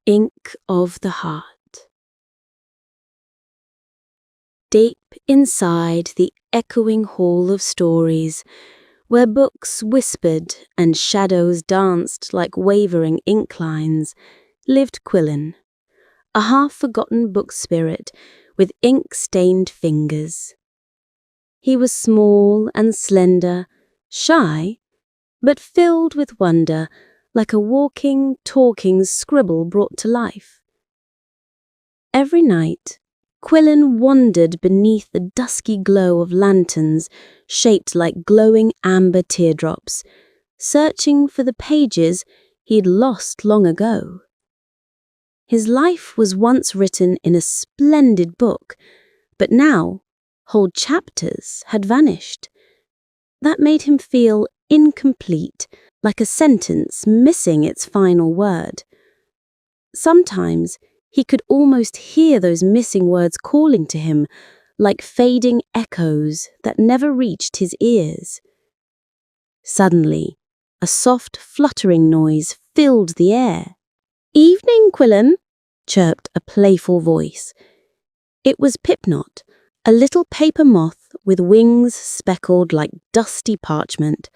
Ink of the Heart. Deep inside the echoing hall of stories, where books whispered and shadows danced like wavering ink lines, lived Quillon, a half-forgotten book spirit with ink-stained fingers. He was small and slender, shy, but filled with wonder, like a walking, talking scribble brought to life. Every night, Quillon wandered beneath the dusky glow of lanterns shaped like glowing amber teardrops, searching for the pages he'd lost long ago. His life was once written in a splendid book, but now whole chapters had vanished. That made him feel incomplete, like a sentence missing its final word. Sometimes he could almost hear those missing words calling to him, like fading echoes that never reached his ears. Suddenly, a soft fluttering noise filled the air. "Evening, Quillon," chirped a playful voice. It was Pipknot, a little paper moth with wings speckled like dusty parchment.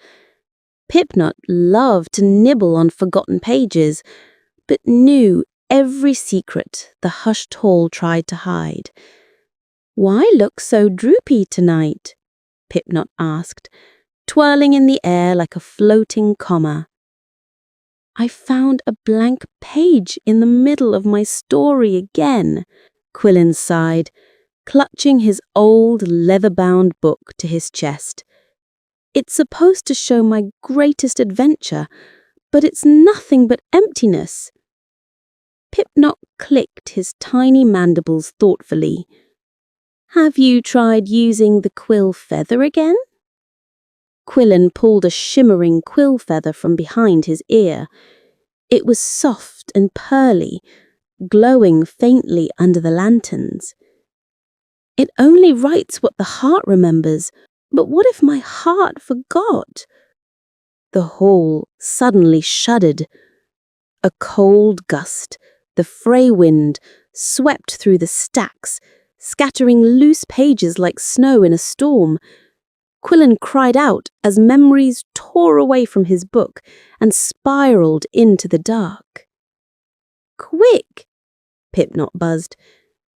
Pipknot loved to nibble on forgotten pages, but knew every secret the hushed hall tried to hide. "Why look so droopy tonight?" Pipknot asked, twirling in the air like a floating comma. "I found a blank page in the middle of my story again," Quillon sighed, clutching his old leather-bound book to his chest. "It's supposed to show my greatest adventure, but it's nothing but emptiness." Pipknot clicked his tiny mandibles thoughtfully. "Have you tried using the quill feather again?" Quillon pulled a shimmering quill feather from behind his ear. It was soft and pearly, glowing faintly under the lanterns. "It only writes what the heart remembers, but what if my heart forgot?" The hall suddenly shuddered. A cold gust, the fray wind, swept through the stacks, scattering loose pages like snow in a storm. Quillon cried out as memories tore away from his book and spiraled into the dark. "Quick!" Pipknot buzzed.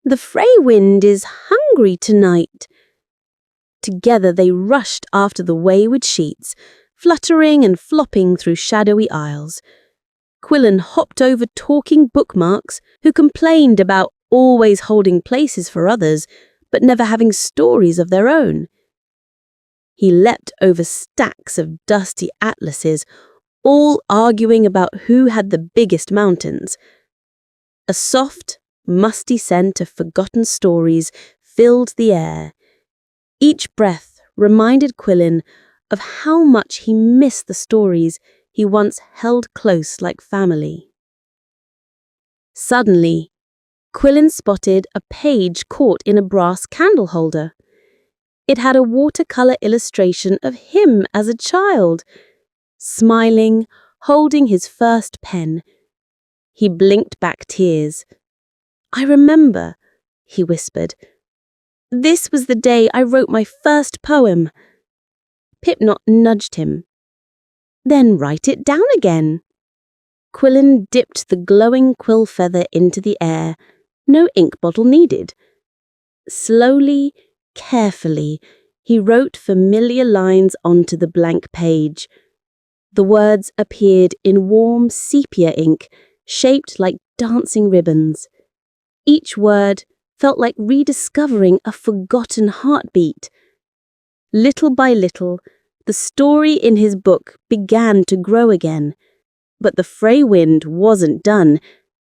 "The fray wind is hungry tonight." Together they rushed after the wayward sheets, fluttering and flopping through shadowy aisles. Quillon hopped over talking bookmarks who complained about always holding places for others, but never having stories of their own. He leapt over stacks of dusty atlases, all arguing about who had the biggest mountains. A soft, musty scent of forgotten stories filled the air. Each breath reminded Quillon of how much he missed the stories he once held close like family. Suddenly, Quillon spotted a page caught in a brass candle holder. It had a watercolor illustration of him as a child, smiling, holding his first pen. He blinked back tears. "I remember," he whispered. "This was the day I wrote my first poem." Pipknot nudged him. "Then write it down again." Quillon dipped the glowing quill feather into the air. No ink bottle needed. Slowly, carefully, he wrote familiar lines onto the blank page. The words appeared in warm sepia ink, shaped like dancing ribbons. Each word felt like rediscovering a forgotten heartbeat. Little by little, the story in his book began to grow again. But the fray wind wasn't done.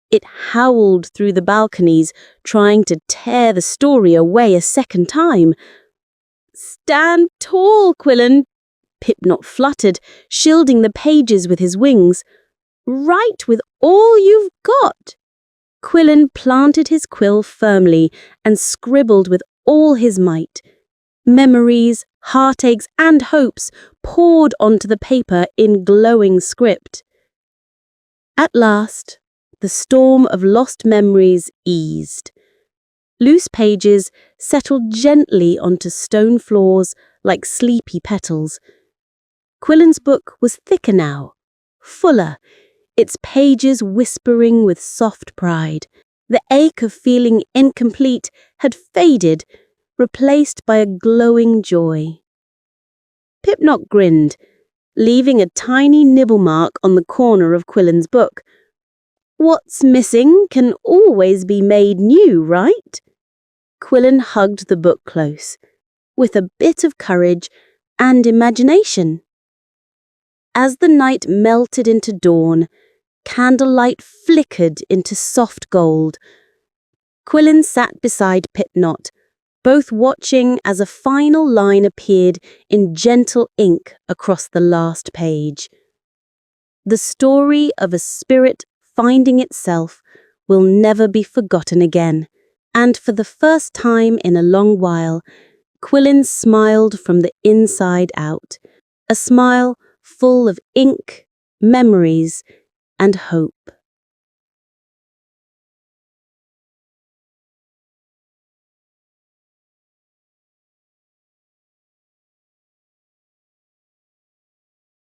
It howled through the balconies, trying to tear the story away a second time. "Stand tall, Quillon," Pipknot fluttered, shielding the pages with his wings. "Write with all you've got." Quillon planted his quill firmly and scribbled with all his might. Memories, heartaches, and hopes poured onto the paper in glowing script. At last, the storm of lost memories eased. Loose pages settled gently onto stone floors like sleepy petals. Quillon's book was thicker now, fuller, its pages whispering with soft pride. The ache of feeling incomplete had faded, replaced by a glowing joy. Pipknot grinned, leaving a tiny nibble mark on the corner of Quillon's book. What's missing can always be made new, right? Quillon hugged the book close, with a bit of courage and imagination. As the night melted into dawn, candlelight flickered into soft gold. Quillon sat beside Pipknot, both watching as a final line appeared in gentle ink across the last page. The story of a spirit finding itself will never be forgotten again, and for the first time in a long while, Quillon smiled from the inside out, a smile full of ink, memories, and hope.